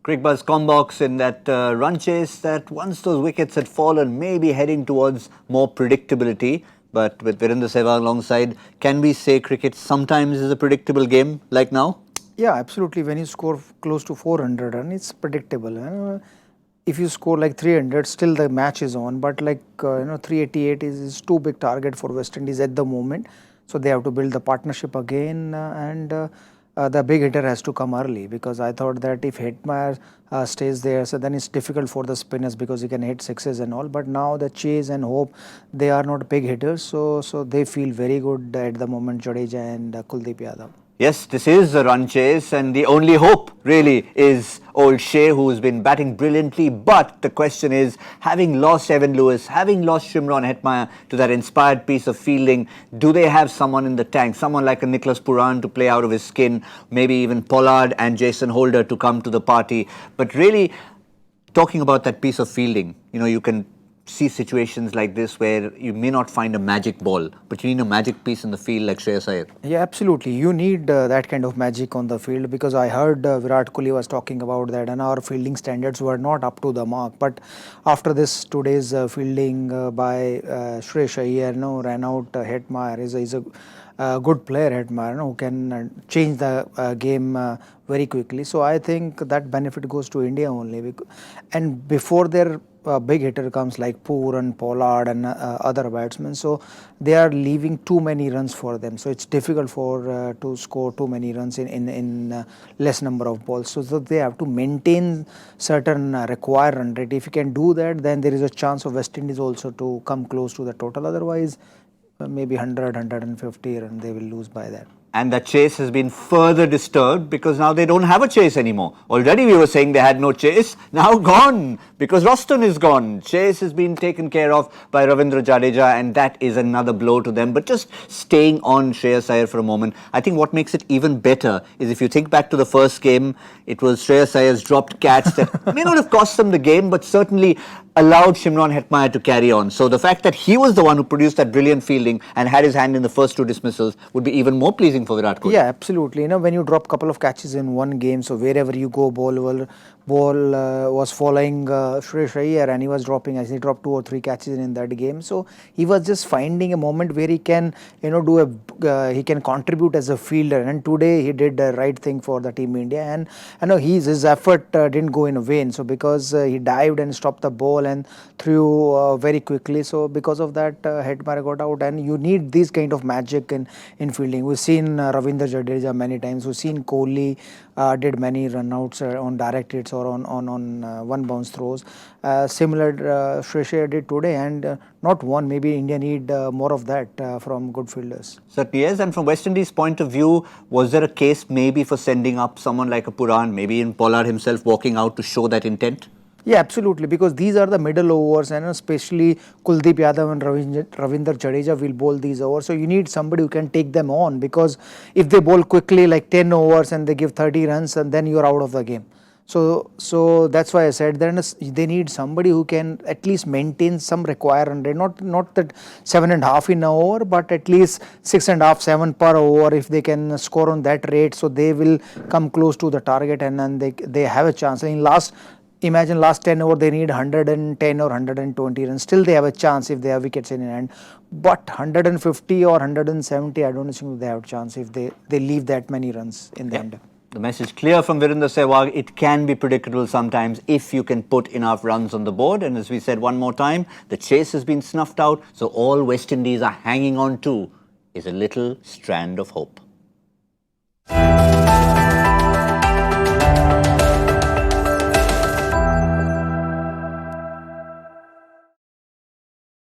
Cricbuzz Comm box in that run chase that once those wickets had fallen, maybe heading towards more predictability. But with Virender Sehwag alongside, can we say cricket sometimes is a predictable game like now? Yeah, absolutely. When you score close to 400 runs, it's predictable. If you score like 300, still the match is on. But like 388 is too big target for West Indies at the moment. So they have to build the partnership again, and the big hitter has to come early, because I thought that if Hetmyer stays there, so then it's difficult for the spinners because he can hit sixes and all. But now the Chase and Hope, they are not big hitters, so they feel very good at the moment, Jadeja and Kuldeep Yadav. Yes, this is a run chase, and the only hope really is old Shea, who's been batting brilliantly. But the question is, having lost Evan Lewis, having lost Shimron Hetmyer to that inspired piece of fielding, do they have someone in the tank, someone like a Nicholas Pooran to play out of his skin, maybe even Pollard and Jason Holder to come to the party? But really, talking about that piece of fielding, you can see situations like this where you may not find a magic ball, but you need a magic piece in the field like Shreyas Iyer. Yeah, absolutely. You need that kind of magic on the field, because I heard Virat Kohli was talking about that, and our fielding standards were not up to the mark. But after this today's fielding by Shreyas Iyer, ran out Hetmyer, is a good player, Hetmyer, who can change the game very quickly. So I think that benefit goes to India only. And before their big hitter comes like Pooran, Pollard and other batsmen, so they are leaving too many runs for them. So it's difficult for to score too many runs in less number of balls. So they have to maintain certain required run rate. If you can do that, then there is a chance of West Indies also to come close to the total. Otherwise, maybe 100, 150 and they will lose by that. And that chase has been further disturbed because now they don't have a chase anymore. Already we were saying they had no chase, now gone, because Roston is gone. Chase has been taken care of by Ravindra Jadeja, and that is another blow to them. But just staying on Shreyas Iyer for a moment, I think what makes it even better is if you think back to the first game, it was Shreyas Iyer's dropped catch that may not have cost them the game, but certainly allowed Shimron Hetmyer to carry on. So the fact that he was the one who produced that brilliant fielding and had his hand in the first two dismissals would be even more pleasing for Virat Kohli. Yeah, absolutely. When you drop a couple of catches in one game, so wherever you go, ball was following Shreyas Iyer, and he was dropping, as he dropped 2 or 3 catches in that game. So he was just finding a moment where he can, he can contribute as a fielder. And today he did the right thing for the Team India. And I know his effort didn't go in vain. So because he dived and stopped the ball and threw very quickly, so because of that, Hetmyer got out. And you need this kind of magic in fielding. We've seen Ravindra Jadeja many times. We've seen Kohli did many runouts on direct hits or on one bounce throws. Similar Shreyas Iyer did today, and not one, maybe India need more of that from good fielders. Certainly yes, and from West Indies' point of view, was there a case maybe for sending up someone like a Pooran, maybe in Pollard himself walking out to show that intent? Yeah, absolutely, because these are the middle overs, and especially Kuldeep Yadav and Ravindra Jadeja will bowl these overs. So you need somebody who can take them on, because if they bowl quickly like 10 overs and they give 30 runs, and then you're out of the game. So that's why I said that they need somebody who can at least maintain some required run rate, not that 7.5 in an over, but at least 6.5, 7 per over. If they can score on that rate, so they will come close to the target, and then they have a chance. Imagine last 10 over they need 110 or 120 runs. Still they have a chance if they have wickets in hand. But 150 or 170, I don't think they have a chance if they leave that many runs in the end. The message clear from Virender Sehwag, it can be predictable sometimes if you can put enough runs on the board. And as we said one more time, the chase has been snuffed out. So all West Indies are hanging on to is a little strand of hope.